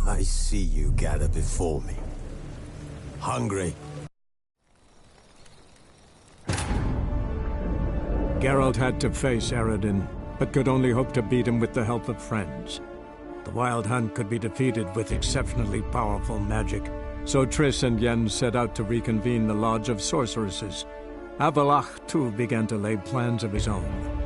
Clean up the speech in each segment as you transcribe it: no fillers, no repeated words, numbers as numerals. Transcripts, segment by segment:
I see you gather before me. Hungry? Geralt had to face Eredin, but could only hope to beat him with the help of friends. The Wild Hunt could be defeated with exceptionally powerful magic, so Triss and Yen set out to reconvene the Lodge of Sorceresses. Avalach, too, began to lay plans of his own.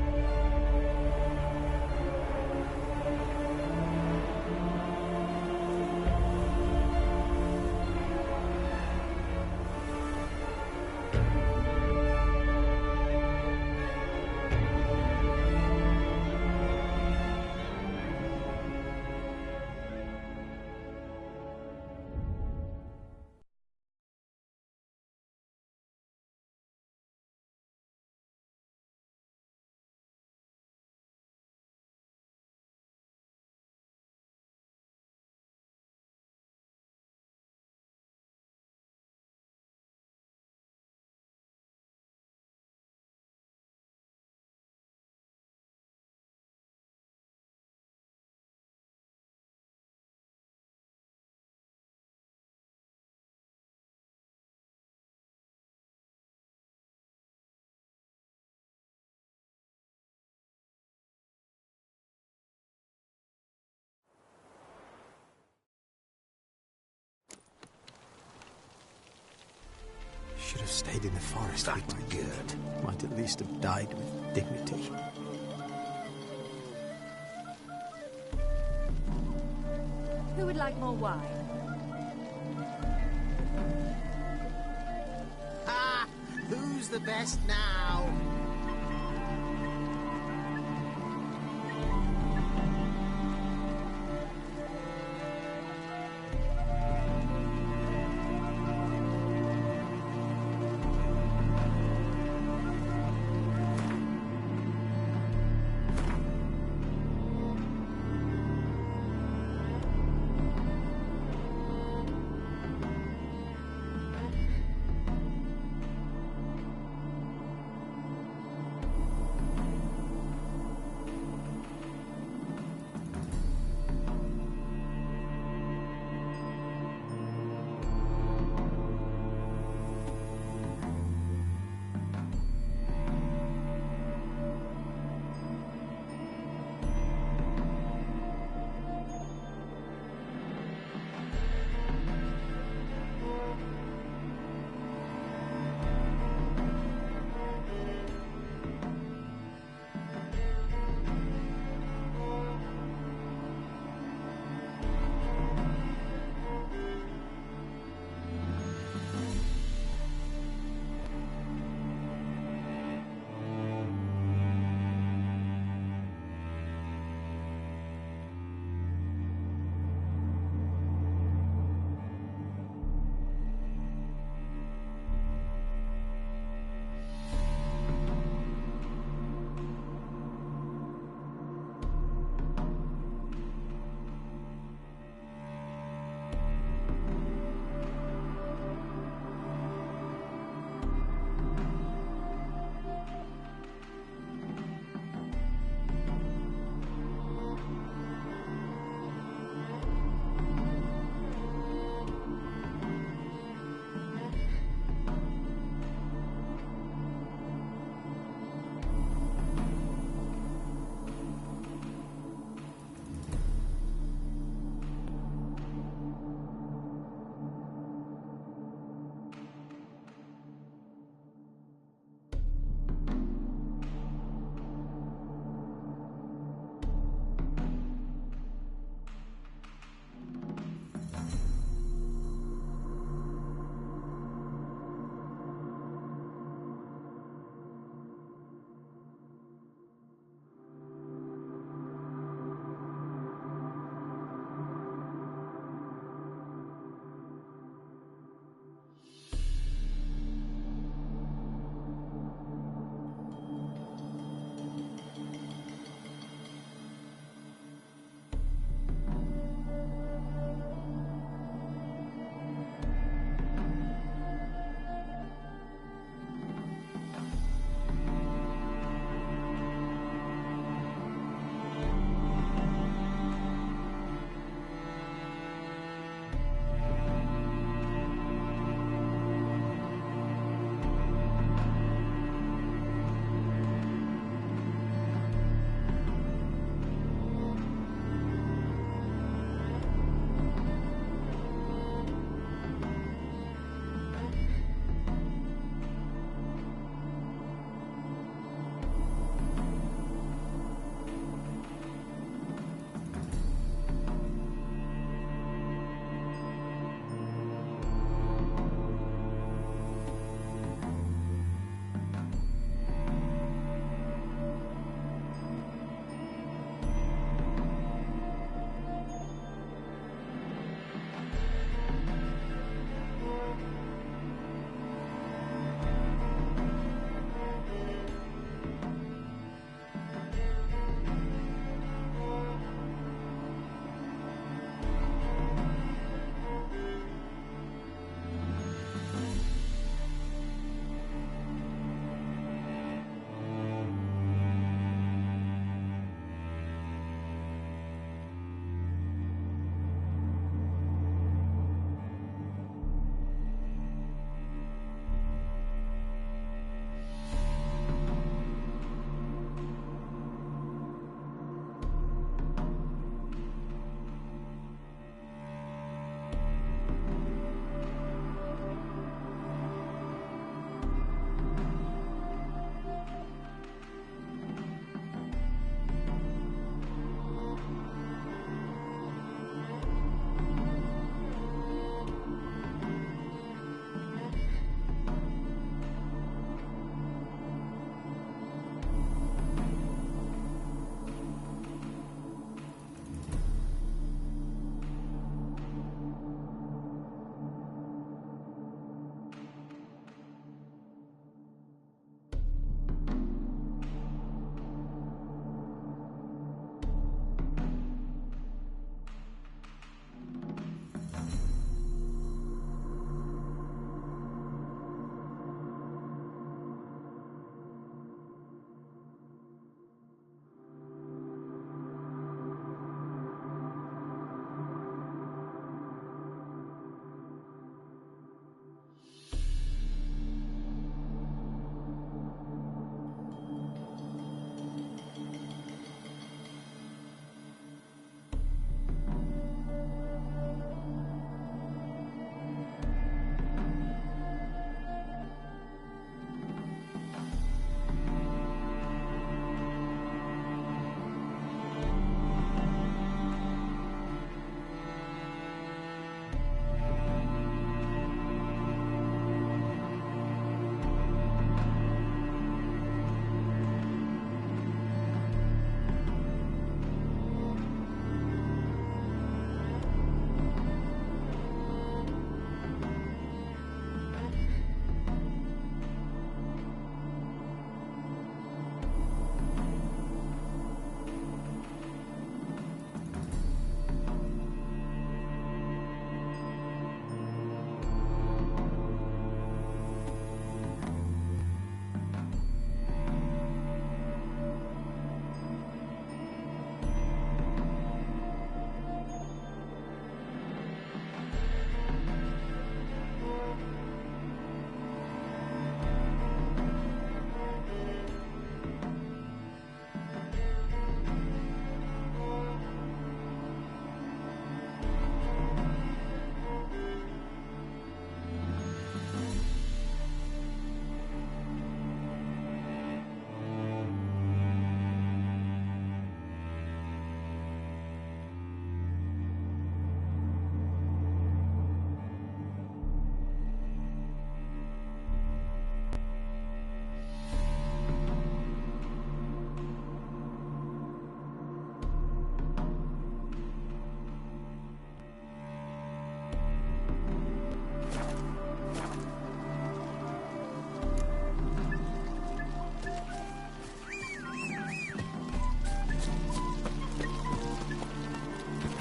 Should have stayed in the forest with my Gerd. Might at least have died with dignity. Who would like more wine? Ah! Who's the best now?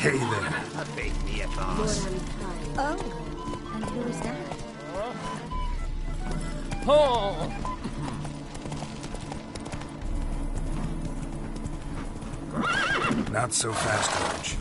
Hey there. A big near boss. Oh, and who is that? Oh! Not so fast, George.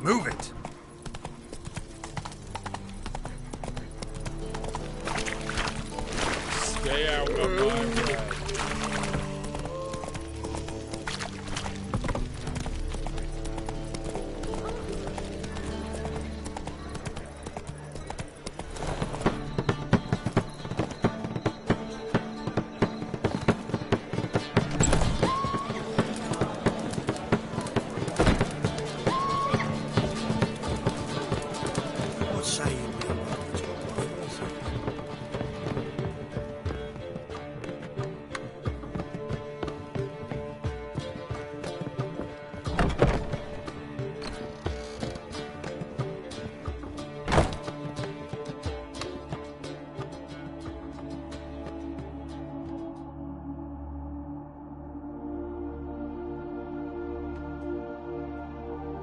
Move it. Stay out of my way. What say you?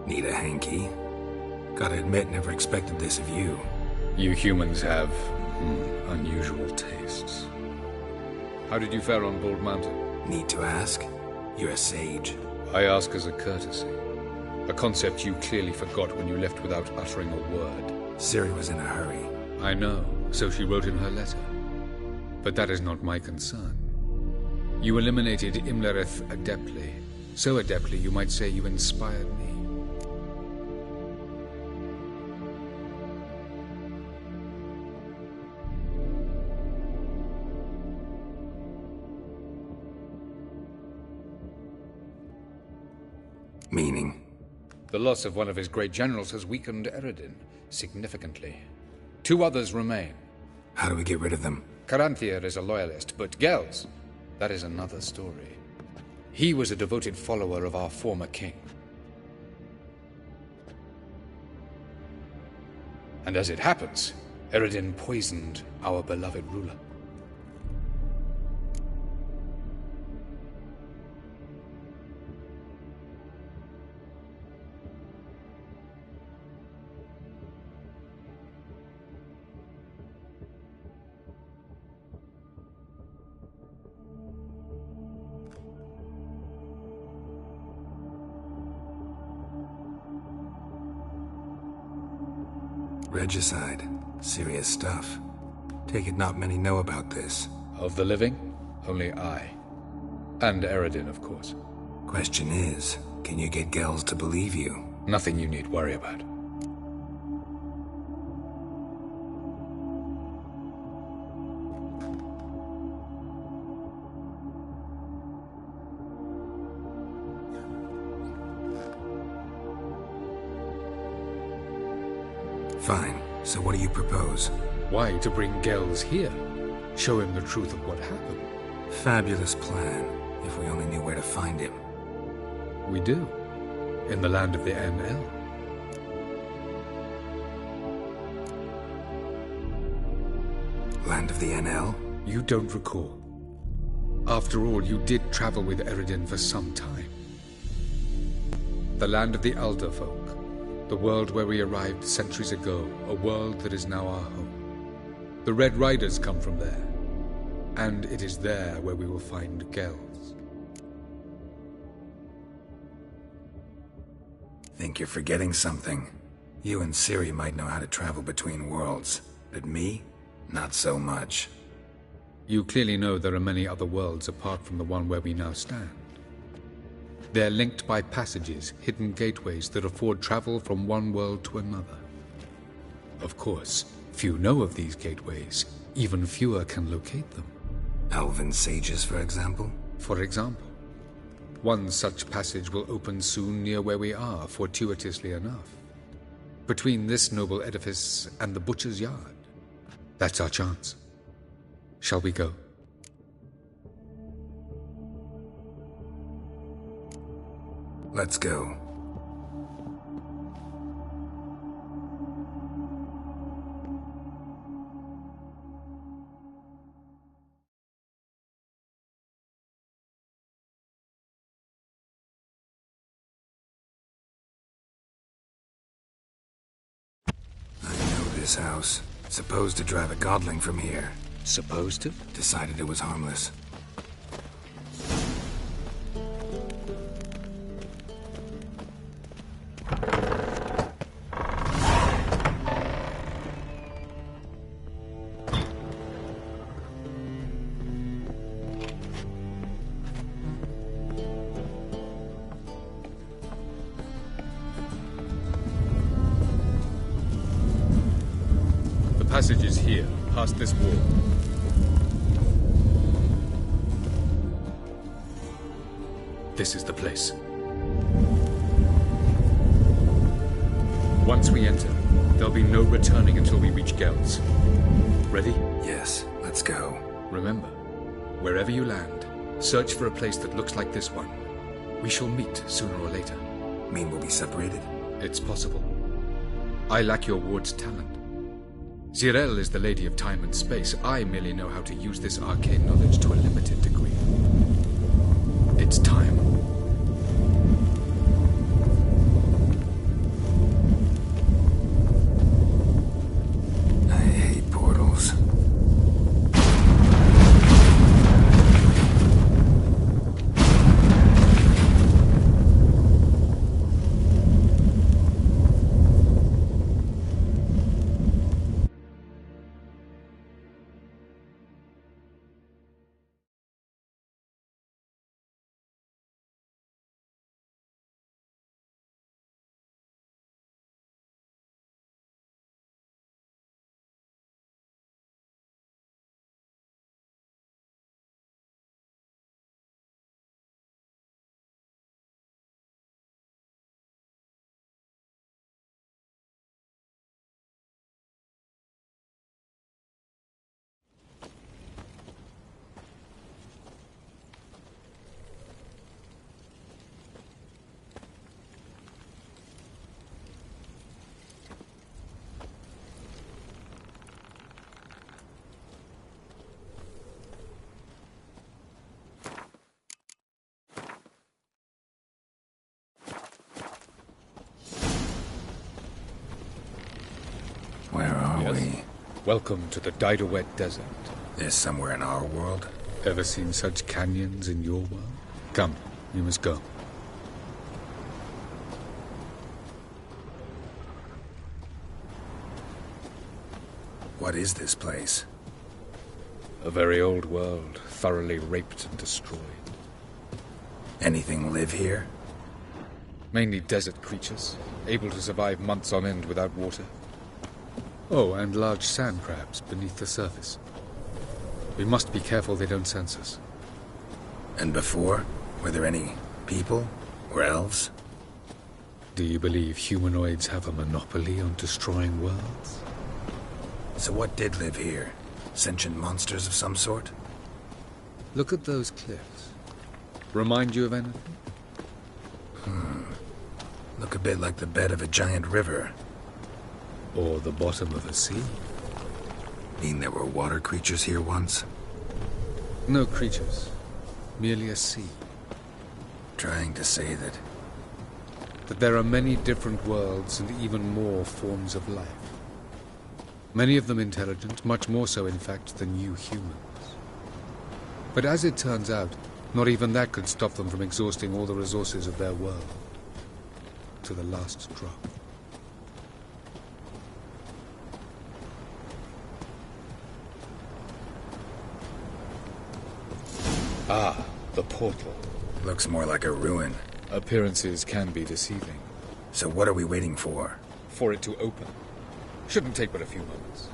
Need a hanky? Gotta admit, never expected this of you. You humans have unusual tastes. How did you fare on Bald Mountain? Need to ask? You're a sage. I ask as a courtesy. A concept you clearly forgot when you left without uttering a word. Ciri was in a hurry. I know, so she wrote in her letter. But that is not my concern. You eliminated Imlerith adeptly. So adeptly, you might say you inspired me. Meaning? The loss of one of his great generals has weakened Eredin significantly. 2 others remain. How do we get rid of them? Caranthier is a loyalist, but Gels, that is another story. He was a devoted follower of our former king. And as it happens, Eredin poisoned our beloved ruler. Regicide. Serious stuff. Take it not many know about this. Of the living, only I. And Eredin, of course. Question is, can you get Gels to believe you? Nothing you need worry about. Fine. So what do you propose? Why to bring Gels here? Show him the truth of what happened. Fabulous plan, if we only knew where to find him. We do. In the land of the NL. Land of the NL? You don't recall. After all, you did travel with Eredin for some time. The land of the Elder Folk. The world where we arrived centuries ago, a world that is now our home. The Red Riders come from there, and it is there where we will find Gels. Think you're forgetting something. You and Ciri might know how to travel between worlds, but me? Not so much. You clearly know there are many other worlds apart from the one where we now stand. They're linked by passages, hidden gateways that afford travel from one world to another. Of course, few know of these gateways. Even fewer can locate them. Elven sages, for example? For example. One such passage will open soon near where we are, fortuitously enough. Between this noble edifice and the butcher's yard. That's our chance. Shall we go? Let's go. I know this house. Supposed to drive a godling from here. Supposed to? Decided it was harmless. The passage is here, past this wall. This is the place. Once we enter, there'll be no returning until we reach Gel's. Ready? Yes, let's go. Remember, wherever you land, search for a place that looks like this one. We shall meet sooner or later. Mean we'll be separated? It's possible. I lack your ward's talent. Zirel is the lady of time and space. I merely know how to use this arcane knowledge to a limited degree. It's time. I hate portals. Where are we? Welcome to the Didowet Desert. This somewhere in our world? Ever seen such canyons in your world? Come, you must go. What is this place? A very old world, thoroughly raped and destroyed. Anything live here? Mainly desert creatures, able to survive months on end without water. Oh, and large sand crabs beneath the surface. We must be careful they don't sense us. And before? Were there any people? Or elves? Do you believe humanoids have a monopoly on destroying worlds? So what did live here? Sentient monsters of some sort? Look at those cliffs. Remind you of anything? Look a bit like the bed of a giant river. Or the bottom of a sea? Mean there were water creatures here once? No creatures. Merely a sea. Trying to say that... That there are many different worlds and even more forms of life. Many of them intelligent, much more so in fact than you humans. But as it turns out, not even that could stop them from exhausting all the resources of their world. To the last drop. Ah, the portal. Looks more like a ruin. Appearances can be deceiving. So what are we waiting for? For it to open. Shouldn't take but a few moments.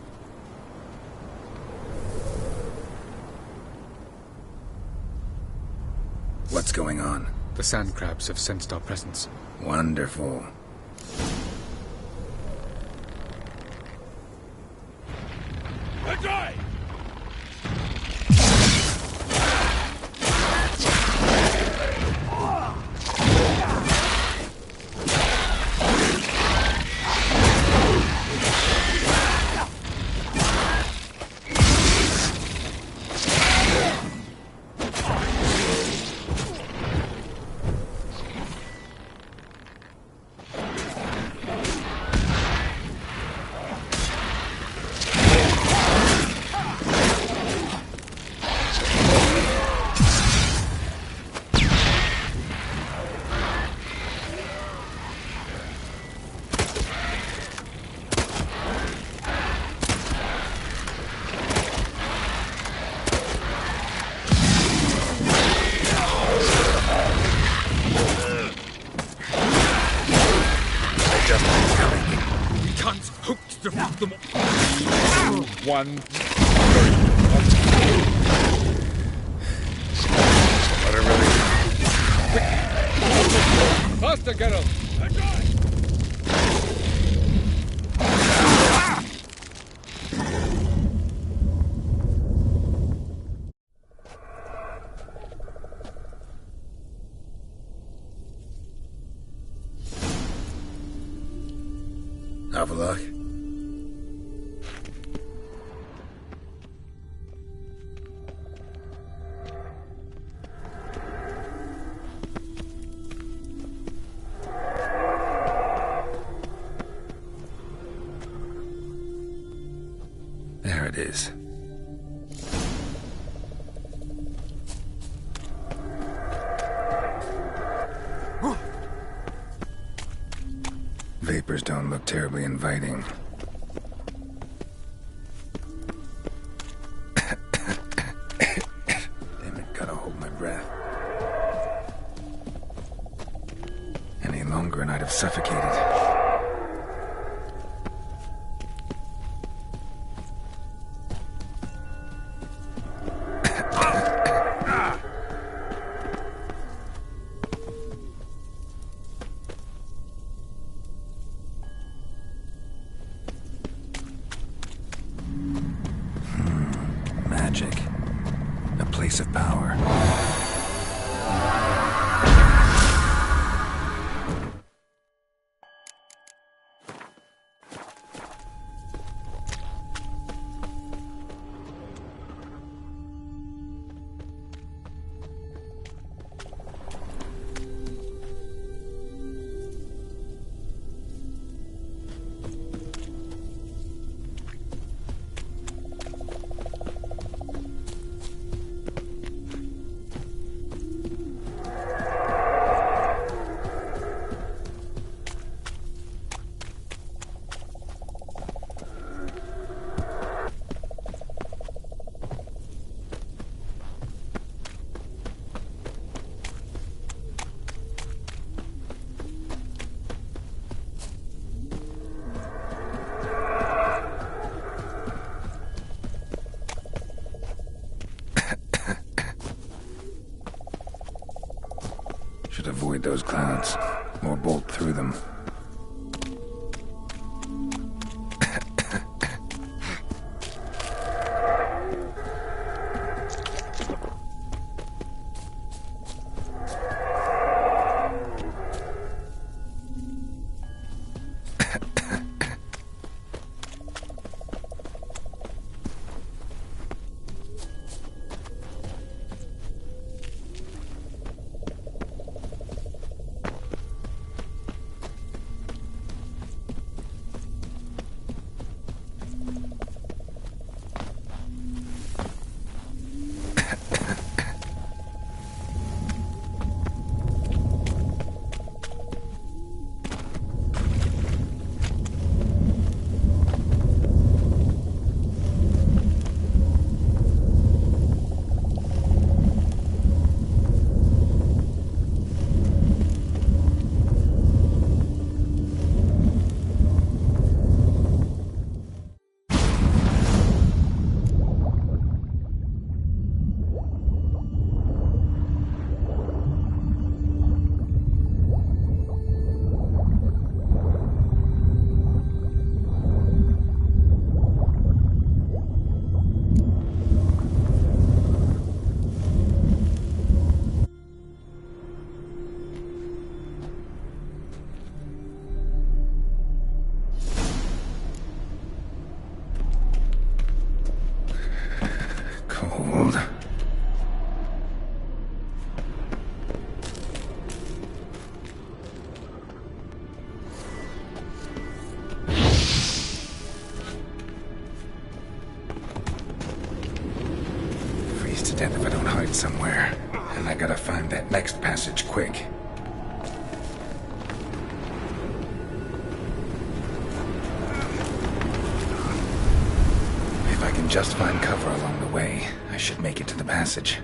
What's going on? The sand crabs have sensed our presence. Wonderful. one. Faster, Geralt! Have a look. There it is. Vapors don't look terribly inviting. Damn it, gotta hold my breath. Any longer and I'd have suffocated. Magic. A place of power. Should avoid those clouds, or bolt through them. Cold. Freeze to death if I don't hide somewhere. And I gotta find that next passage quick. If I can just find cover along the way, I should make it to the passage.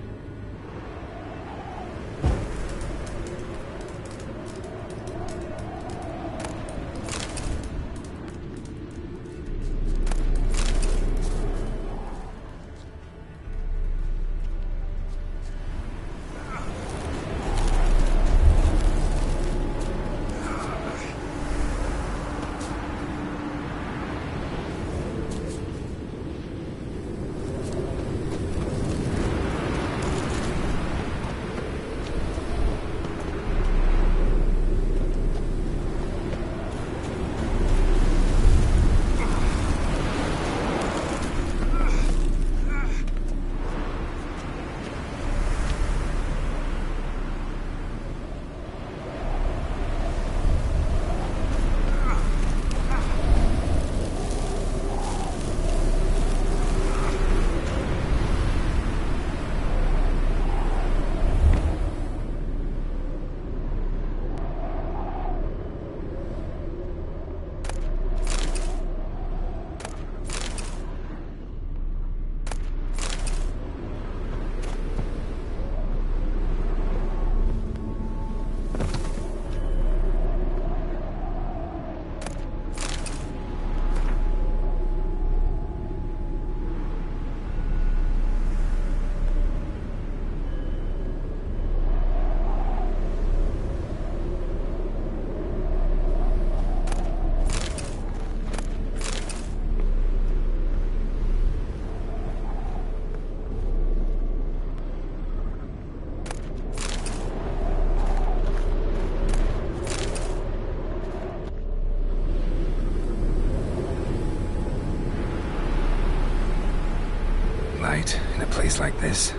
like this.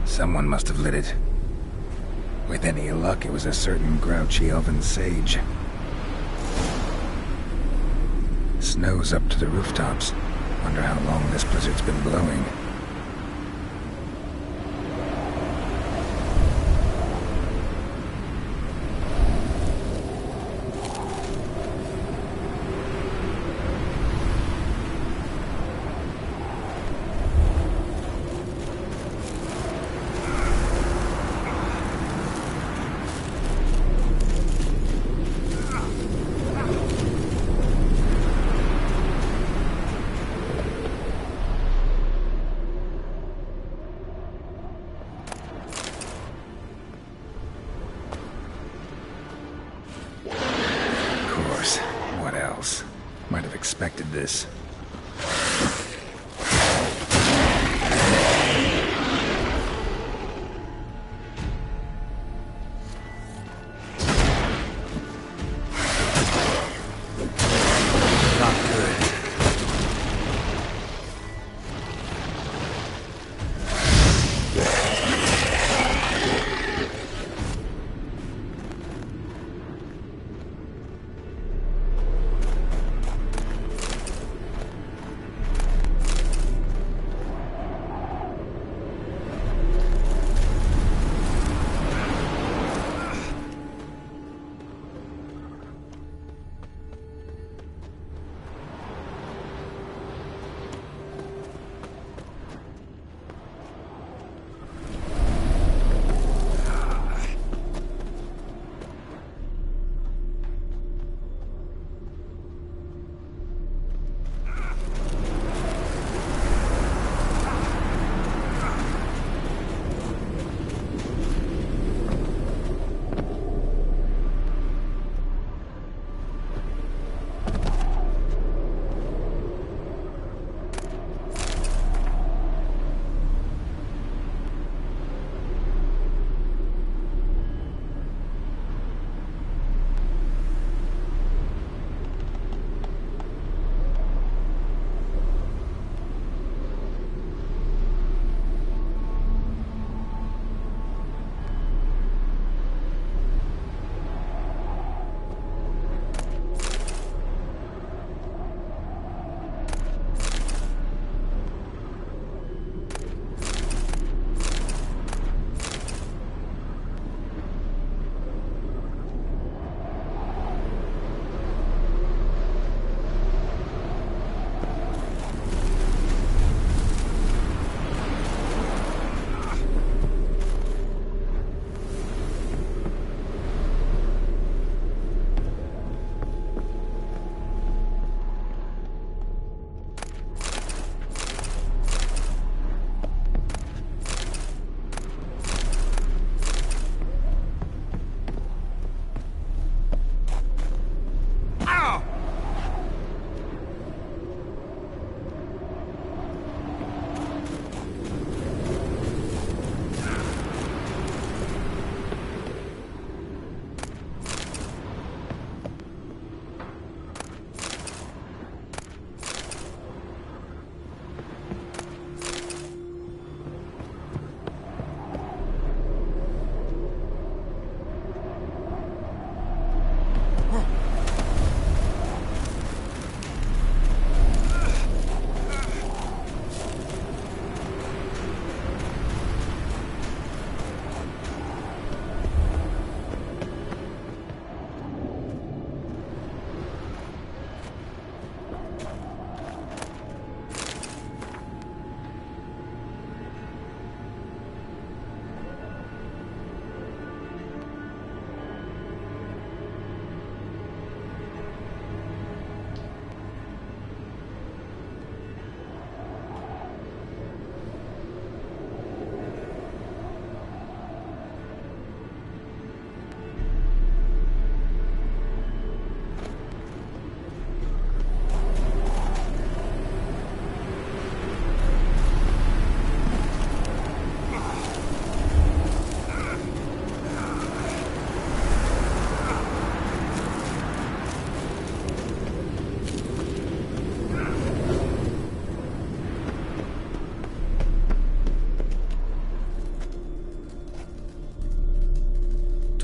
Someone must have lit it. With any luck, it was a certain grouchy elven sage. Snow's up to the rooftops. Wonder how long this blizzard's been blowing. What else? Might have expected this. Not good.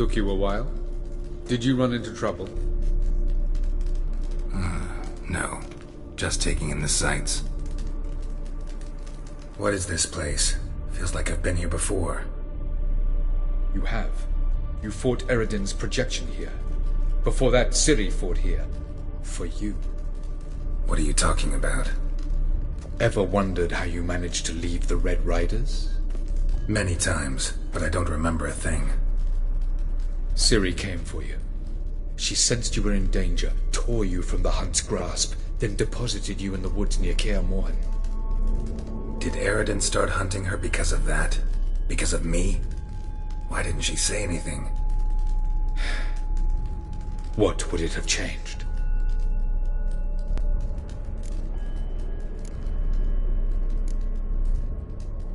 Took you a while? Did you run into trouble? No. Just taking in the sights. What is this place? Feels like I've been here before. You have. You fought Eredin's projection here. Before that, Ciri fought here. For you. What are you talking about? Ever wondered how you managed to leave the Red Riders? Many times, but I don't remember a thing. Ciri came for you. She sensed you were in danger, tore you from the Hunt's grasp, then deposited you in the woods near Kaer Morhen. Did Eredin start hunting her because of that? Because of me? Why didn't she say anything? What would it have changed?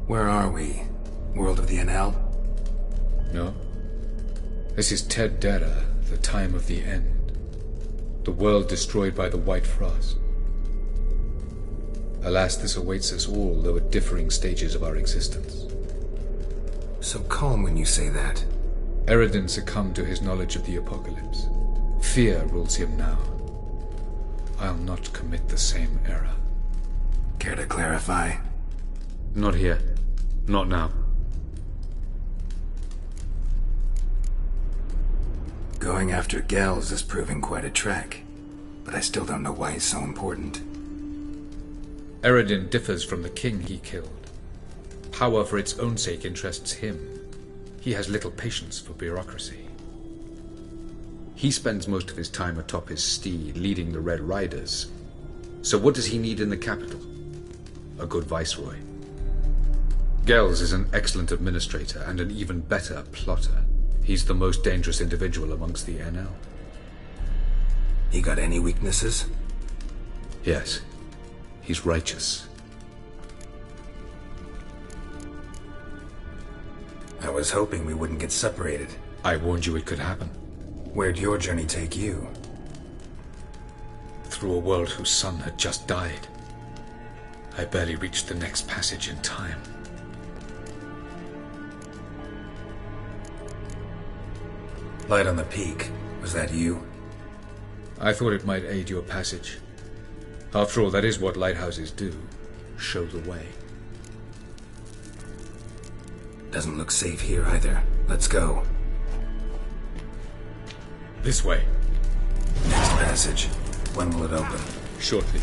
Where are we? World of the NL? No. This is Ted Dara, the time of the end. The world destroyed by the White Frost. Alas, this awaits us all, though at differing stages of our existence. So calm when you say that. Eredin succumbed to his knowledge of the apocalypse. Fear rules him now. I'll not commit the same error. Care to clarify? Not here. Not now. Going after Gels is proving quite a trek, but I still don't know why he's so important. Eredin differs from the king he killed. Power for its own sake interests him. He has little patience for bureaucracy. He spends most of his time atop his steed, leading the Red Riders. So what does he need in the capital? A good viceroy. Gels is an excellent administrator and an even better plotter. He's the most dangerous individual amongst the NL. He got any weaknesses? Yes. He's righteous. I was hoping we wouldn't get separated. I warned you it could happen. Where'd your journey take you? Through a world whose son had just died. I barely reached the next passage in time. Light on the peak. Was that you? I thought it might aid your passage. After all, that is what lighthouses do. Show the way. Doesn't look safe here either. Let's go. This way. Next passage. When will it open? Shortly.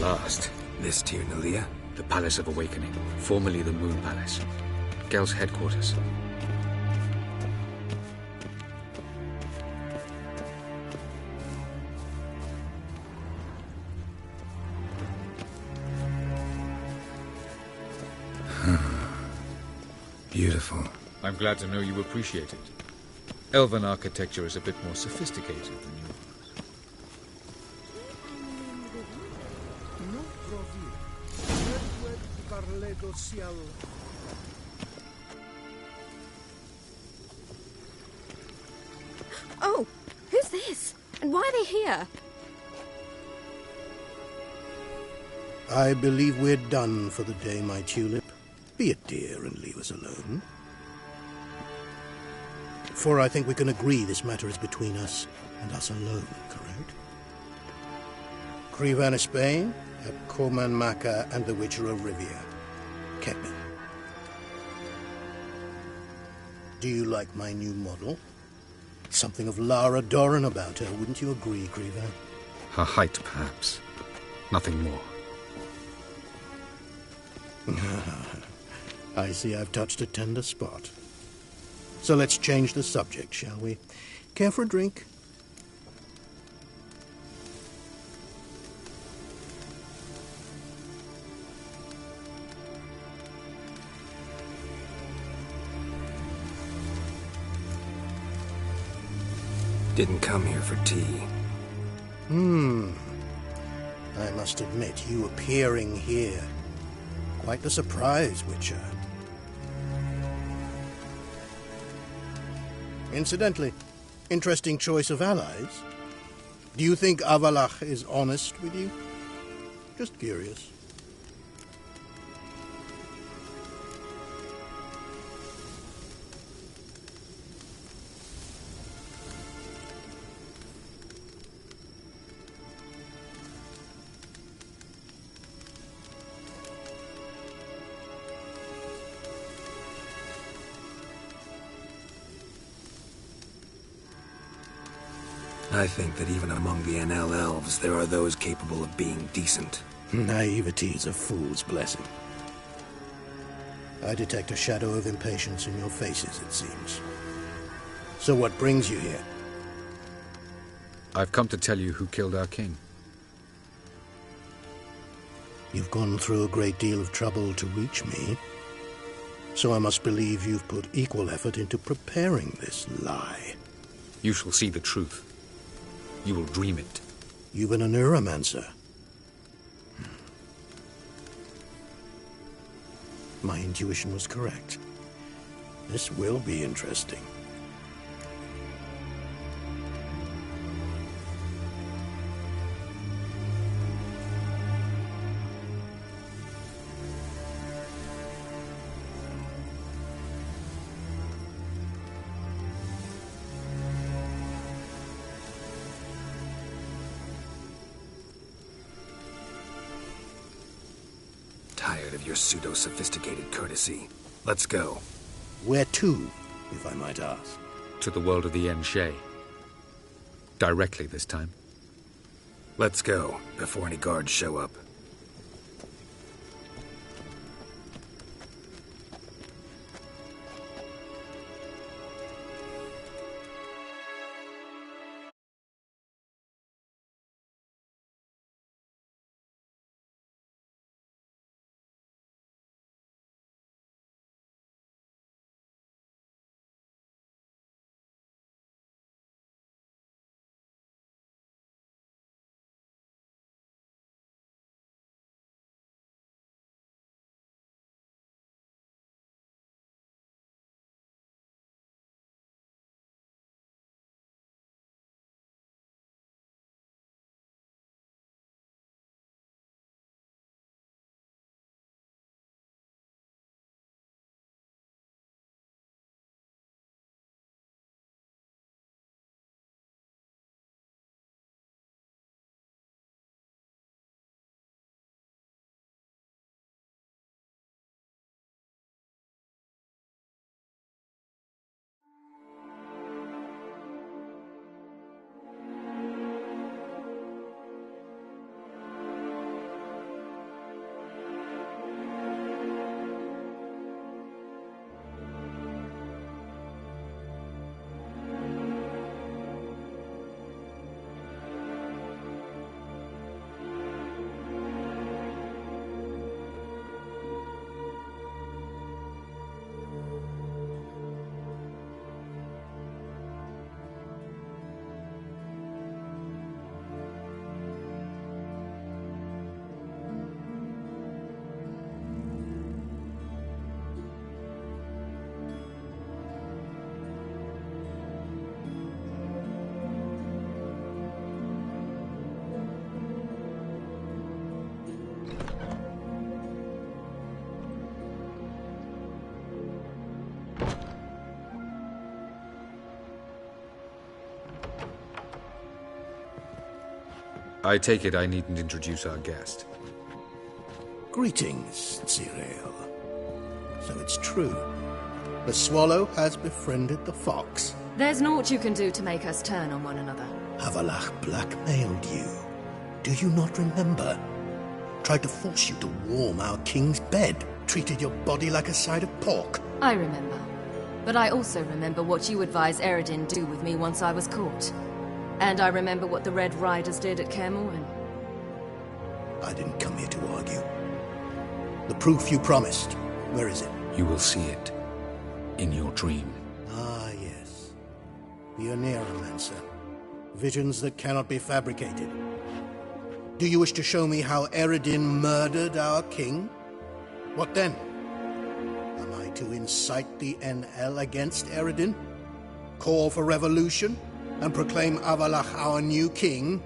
Last. This Tyr Nalia? The Palace of Awakening, formerly the Moon Palace. Gel's headquarters. Beautiful. I'm glad to know you appreciate it. Elven architecture is a bit more sophisticated than yours. Oh, who's this? And why are they here? I believe we're done for the day, my tulip. Be a dear and leave us alone. For I think we can agree this matter is between us and us alone, correct? Krivan of Spain, Koman Maka, and the Witcher of Rivia. Kepin. Do you like my new model? Something of Lara Doran about her, wouldn't you agree, Krivan? Her height, perhaps. Nothing more. I see I've touched a tender spot. So let's change the subject, shall we? Care for a drink? Didn't come here for tea. I must admit, you appearing here, quite the surprise, Witcher. Incidentally, interesting choice of allies. Do you think Avalach is honest with you? Just curious. I think that even among the NL elves, there are those capable of being decent. Naivety is a fool's blessing. I detect a shadow of impatience in your faces, it seems. So what brings you here? I've come to tell you who killed our king. You've gone through a great deal of trouble to reach me, so I must believe you've put equal effort into preparing this lie. You shall see the truth. You will dream it. You've been a neuromancer. My intuition was correct. This will be interesting. Tired of your pseudo-sophisticated courtesy. Let's go. Where to, if I might ask? To the world of the MAY-K. Directly this time. Let's go, before any guards show up. I take it I needn't introduce our guest. Greetings, Cyril. So it's true. The swallow has befriended the fox. There's naught you can do to make us turn on one another. Avalach blackmailed you. Do you not remember? Tried to force you to warm our king's bed. Treated your body like a side of pork. I remember. But I also remember what you advised Eredin do with me once I was caught. And I remember what the Red Riders did at Kaer Morhen. I didn't come here to argue. The proof you promised, where is it? You will see it in your dream. Ah, yes. The Neuromancer. Visions that cannot be fabricated. Do you wish to show me how Eredin murdered our king? What then? Am I to incite the NL against Eredin? Call for revolution? And proclaim Avalach our new king?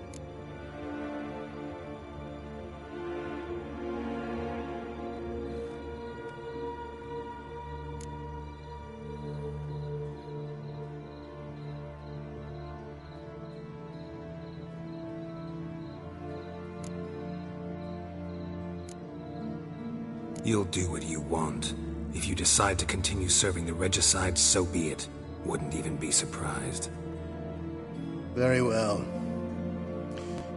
You'll do what you want. If you decide to continue serving the regicide, so be it. Wouldn't even be surprised. Very well.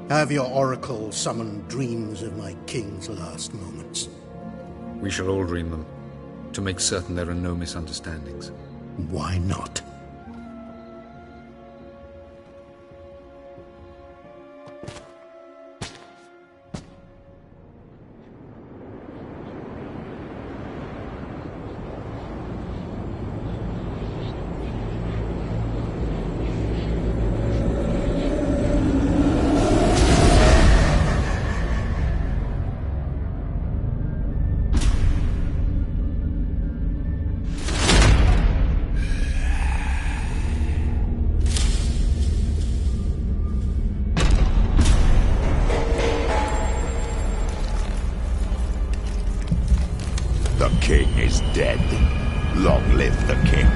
Have your oracle summon dreams of my king's last moments. We shall all dream them, to make certain there are no misunderstandings. Why not? The king is dead. Long live the king.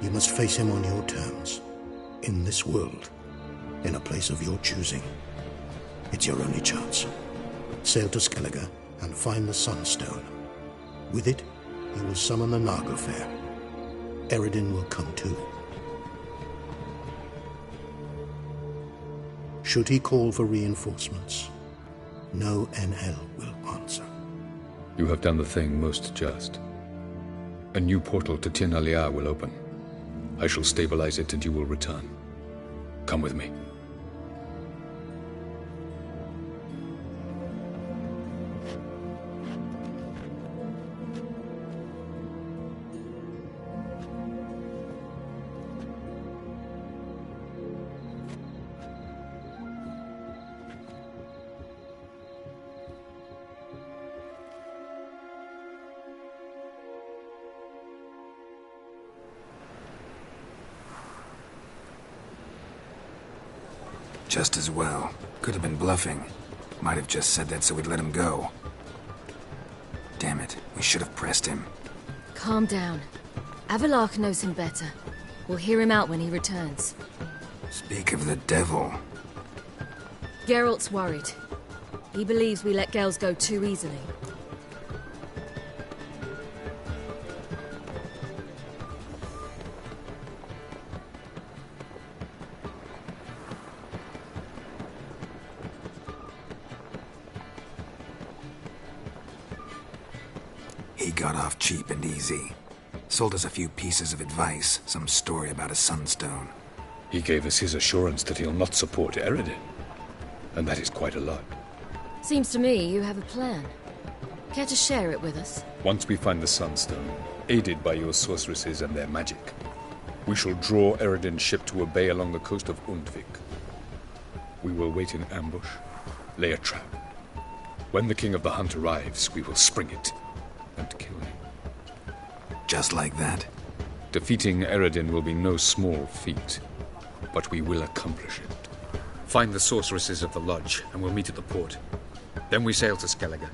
You must face him on your terms. In this world, in a place of your choosing. It's your only chance. Sail to Skellige and find the Sunstone. With it, you will summon the Naga Fair. Eredin will come too. Should he call for reinforcements, no NL will answer. You have done the thing most just. A new portal to Tin Alia will open. I shall stabilize it and you will return. Come with me. Just as well. Could have been bluffing. Might have just said that so we'd let him go. Damn it, we should have pressed him. Calm down. Avalach knows him better. We'll hear him out when he returns. Speak of the devil. Geralt's worried. He believes we let girls go too easily. He got off cheap and easy. Sold us a few pieces of advice, some story about a sunstone. He gave us his assurance that he'll not support Eredin. And that is quite a lot. Seems to me you have a plan. Care to share it with us? Once we find the Sunstone, aided by your sorceresses and their magic, we shall draw Eredin's ship to a bay along the coast of Undvik. We will wait in ambush, lay a trap. When the King of the Hunt arrives, we will spring it and kill him. Just like that? Defeating Eredin will be no small feat, but we will accomplish it. Find the sorceresses of the lodge, and we'll meet at the port. Then we sail to Skellige.